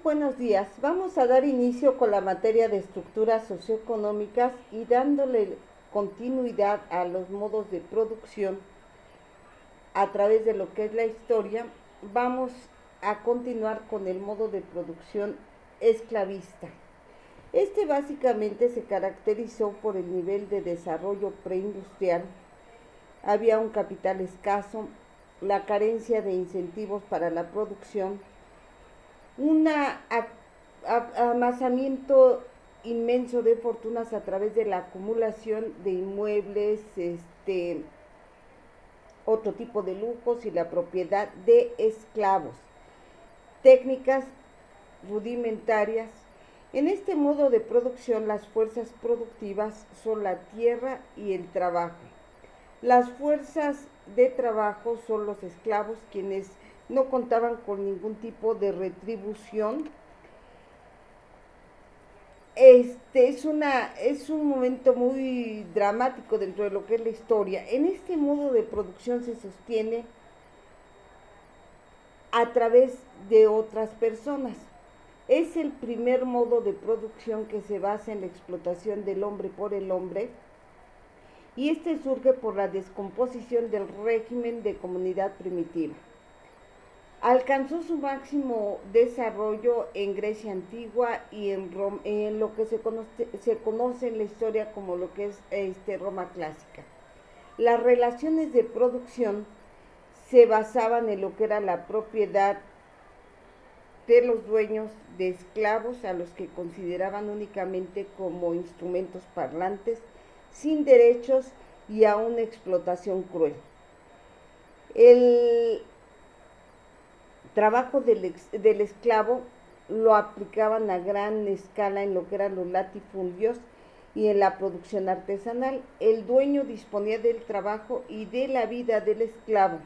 buenos días. Vamos a dar inicio con la materia de estructuras socioeconómicas y dándole continuidad a los modos de producción a través de lo que es la historia. Vamos a continuar con el modo de producción esclavista. Este básicamente se caracterizó por el nivel de desarrollo preindustrial. Había un capital escaso, la carencia de incentivos para la producción, un amasamiento inmenso de fortunas a través de la acumulación de inmuebles, otro tipo de lujos y la propiedad de esclavos, técnicas rudimentarias. En este modo de producción, las fuerzas productivas son la tierra y el trabajo. Las fuerzas de trabajo son los esclavos, quienes no contaban con ningún tipo de retribución. Es un momento muy dramático dentro de lo que es la historia. En este modo de producción se sostiene a través de otras personas. Es el primer modo de producción que se basa en la explotación del hombre por el hombre, y este surge por la descomposición del régimen de comunidad primitiva. Alcanzó su máximo desarrollo en Grecia antigua y en lo que se conoce en la historia como lo que es Roma clásica. Las relaciones de producción se basaban en lo que era la propiedad de los dueños de esclavos, a los que consideraban únicamente como instrumentos parlantes, sin derechos y a una explotación cruel. El trabajo del esclavo lo aplicaban a gran escala en lo que eran los latifundios y en la producción artesanal. El dueño disponía del trabajo y de la vida del esclavo.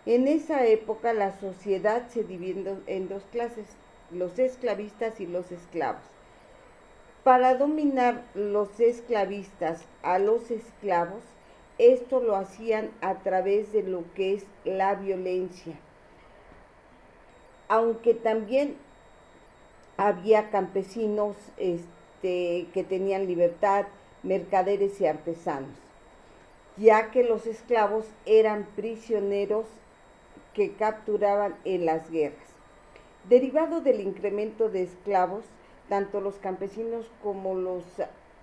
En esa época la sociedad se dividió en dos clases, los esclavistas y los esclavos. Para dominar los esclavistas a los esclavos, esto lo hacían a través de lo que es la violencia. Aunque también había campesinos que tenían libertad, mercaderes y artesanos, ya que los esclavos eran prisioneros que capturaban en las guerras. Derivado del incremento de esclavos, tanto los campesinos como los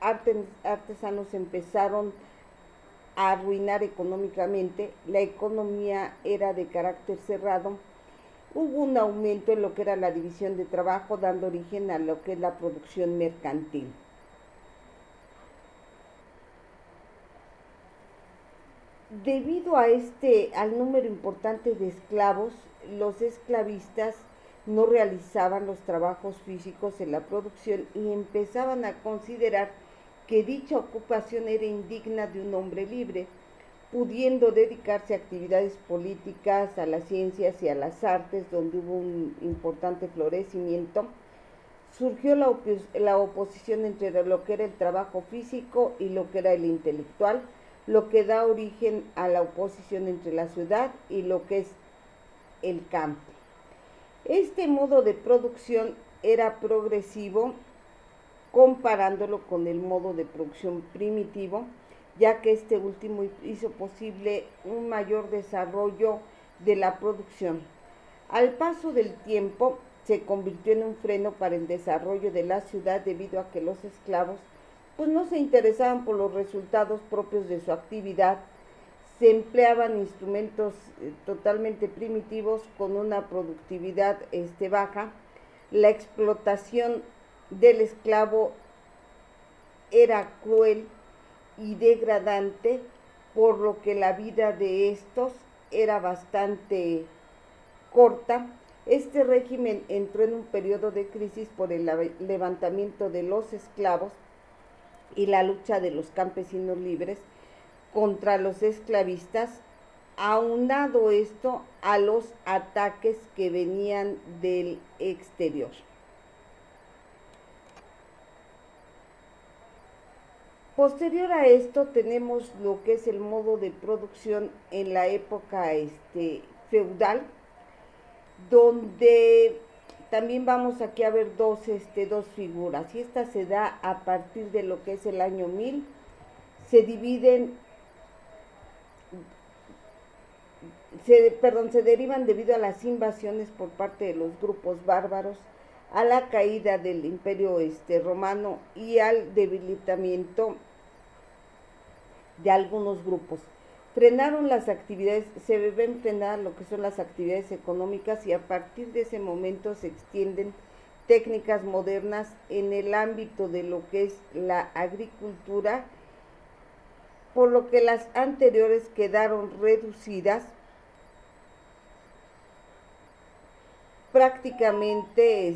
artesanos empezaron a arruinar económicamente. La economía era de carácter cerrado. Hubo un aumento en lo que era la división de trabajo, dando origen a lo que es la producción mercantil. Debido al número importante de esclavos, los esclavistas no realizaban los trabajos físicos en la producción y empezaban a considerar que dicha ocupación era indigna de un hombre libre, pudiendo dedicarse a actividades políticas, a las ciencias y a las artes, donde hubo un importante florecimiento. Surgió la oposición entre lo que era el trabajo físico y lo que era el intelectual, lo que da origen a la oposición entre la ciudad y lo que es el campo. Este modo de producción era progresivo comparándolo con el modo de producción primitivo, ya que este último hizo posible un mayor desarrollo de la producción. Al paso del tiempo se convirtió en un freno para el desarrollo de la ciudad, debido a que los esclavos pues no se interesaban por los resultados propios de su actividad. Se empleaban instrumentos totalmente primitivos con una productividad baja. La explotación del esclavo era cruel y degradante, por lo que la vida de estos era bastante corta. Este régimen entró en un periodo de crisis por el levantamiento de los esclavos y la lucha de los campesinos libres contra los esclavistas, aunado esto a los ataques que venían del exterior. Posterior a esto tenemos lo que es el modo de producción en la época feudal, donde también vamos aquí a ver dos figuras, y esta se da a partir de lo que es el año 1000. Se dividen, se derivan debido a las invasiones por parte de los grupos bárbaros, a la caída del imperio romano y al debilitamiento de algunos grupos. Frenaron las actividades, se deben frenar lo que son las actividades económicas, y a partir de ese momento se extienden técnicas modernas en el ámbito de lo que es la agricultura, por lo que las anteriores quedaron reducidas prácticamente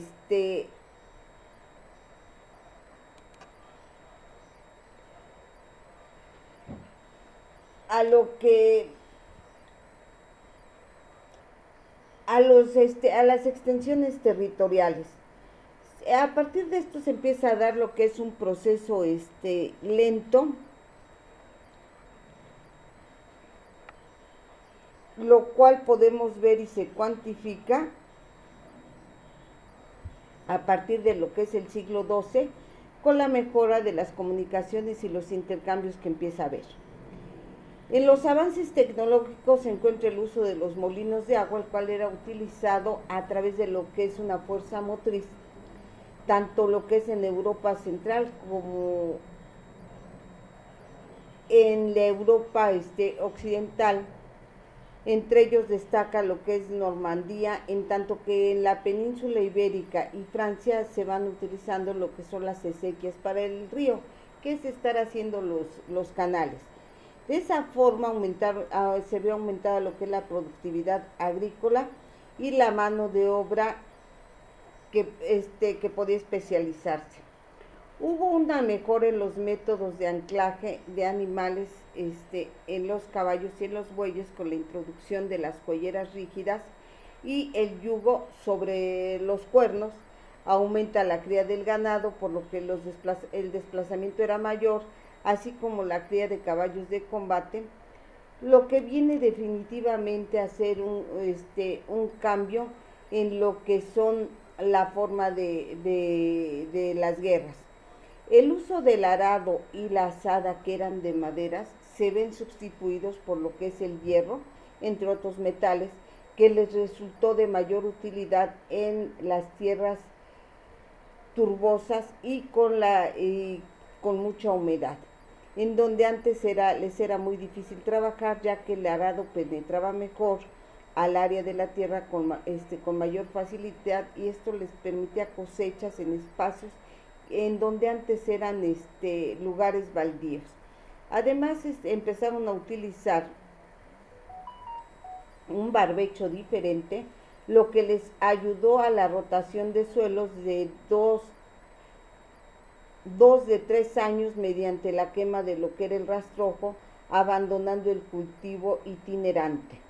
a lo que a las extensiones territoriales. A partir de esto se empieza a dar lo que es un proceso lento, lo cual podemos ver y se cuantifica a partir de lo que es el siglo XII, con la mejora de las comunicaciones y los intercambios que empieza a haber. En los avances tecnológicos se encuentra el uso de los molinos de agua, el cual era utilizado a través de lo que es una fuerza motriz, tanto lo que es en Europa Central como en la Europa occidental. Entre ellos destaca lo que es Normandía, en tanto que en la península ibérica y Francia se van utilizando lo que son las acequias para el río, que es estar haciendo los canales. De esa forma se ve aumentada lo que es la productividad agrícola y la mano de obra que podía especializarse. Hubo una mejora en los métodos de anclaje de animales en los caballos y en los bueyes, con la introducción de las colleras rígidas y el yugo sobre los cuernos. Aumenta la cría del ganado, por lo que el desplazamiento era mayor, así como la cría de caballos de combate, lo que viene definitivamente a ser un cambio en lo que son la forma de las guerras. El uso del arado y la azada, que eran de maderas, se ven sustituidos por lo que es el hierro, entre otros metales, que les resultó de mayor utilidad en las tierras turbosas y con mucha humedad, en donde antes les era muy difícil trabajar, ya que el arado penetraba mejor al área de la tierra con mayor facilidad, y esto les permitía cosechas en espacios en donde antes eran lugares baldíos. Además empezaron a utilizar un barbecho diferente, lo que les ayudó a la rotación de suelos de 3 años mediante la quema de lo que era el rastrojo, abandonando el cultivo itinerante.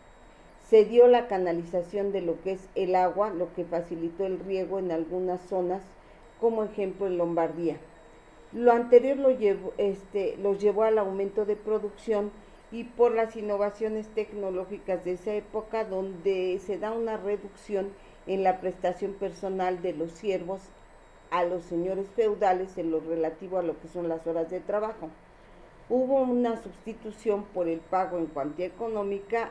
Se dio la canalización de lo que es el agua, lo que facilitó el riego en algunas zonas, como ejemplo en Lombardía. Lo anterior los llevó al aumento de producción y por las innovaciones tecnológicas de esa época, donde se da una reducción en la prestación personal de los siervos a los señores feudales en lo relativo a lo que son las horas de trabajo. Hubo una sustitución por el pago en cuantía económica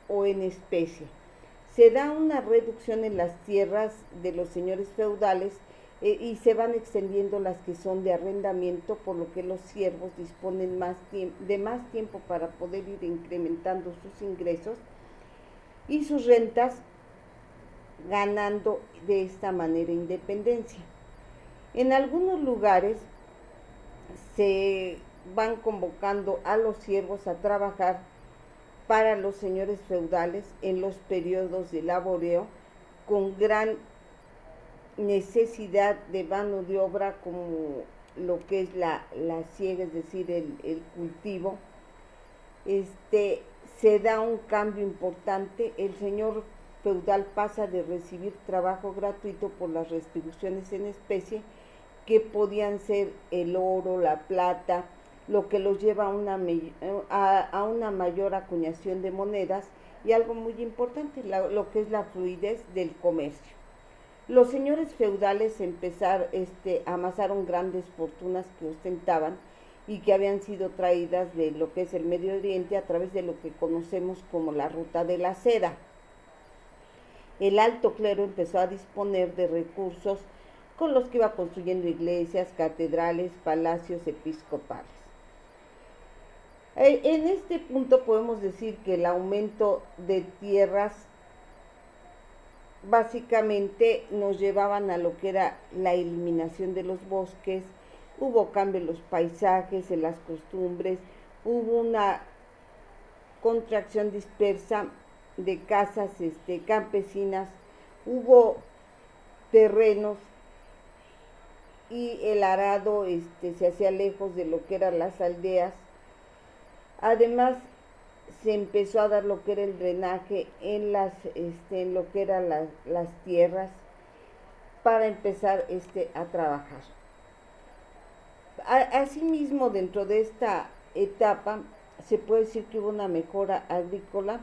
o en especie. Se da una reducción en las tierras de los señores feudales y se van extendiendo las que son de arrendamiento, por lo que los siervos disponen de más tiempo para poder ir incrementando sus ingresos y sus rentas, ganando de esta manera independencia. En algunos lugares se van convocando a los siervos a trabajar para los señores feudales en los periodos de laboreo, con gran necesidad de mano de obra, como lo que es la siega, es decir, el cultivo. Se da un cambio importante. El señor feudal pasa de recibir trabajo gratuito por las retribuciones en especie, que podían ser el oro, la plata, lo que los lleva a una mayor acuñación de monedas, y algo muy importante, lo que es la fluidez del comercio. Los señores feudales amasaron grandes fortunas que ostentaban y que habían sido traídas de lo que es el Medio Oriente a través de lo que conocemos como la ruta de la seda. El alto clero empezó a disponer de recursos con los que iba construyendo iglesias, catedrales, palacios episcopales. En este punto podemos decir que el aumento de tierras básicamente nos llevaban a lo que era la eliminación de los bosques, hubo cambio en los paisajes, en las costumbres, hubo una contracción dispersa de casas campesinas, hubo terrenos y el arado se hacía lejos de lo que eran las aldeas. Además, se empezó a dar lo que era el drenaje en lo que eran las tierras para empezar a trabajar. Asimismo, dentro de esta etapa, se puede decir que hubo una mejora agrícola,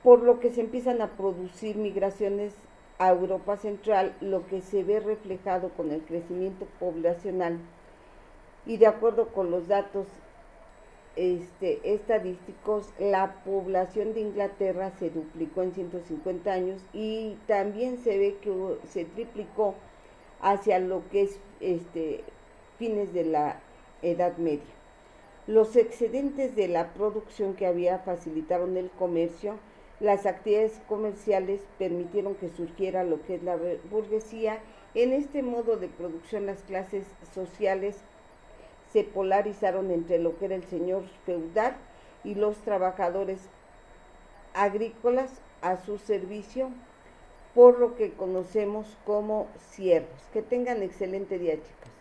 por lo que se empiezan a producir migraciones a Europa Central, lo que se ve reflejado con el crecimiento poblacional. Y de acuerdo con los datos estadísticos, la población de Inglaterra se duplicó en 150 años y también se ve que se triplicó hacia lo que es fines de la Edad Media. Los excedentes de la producción que había facilitaron el comercio. Las actividades comerciales permitieron que surgiera lo que es la burguesía. En este modo de producción, las clases sociales se polarizaron entre lo que era el señor feudal y los trabajadores agrícolas a su servicio, por lo que conocemos como siervos. Que tengan excelente día, chicos.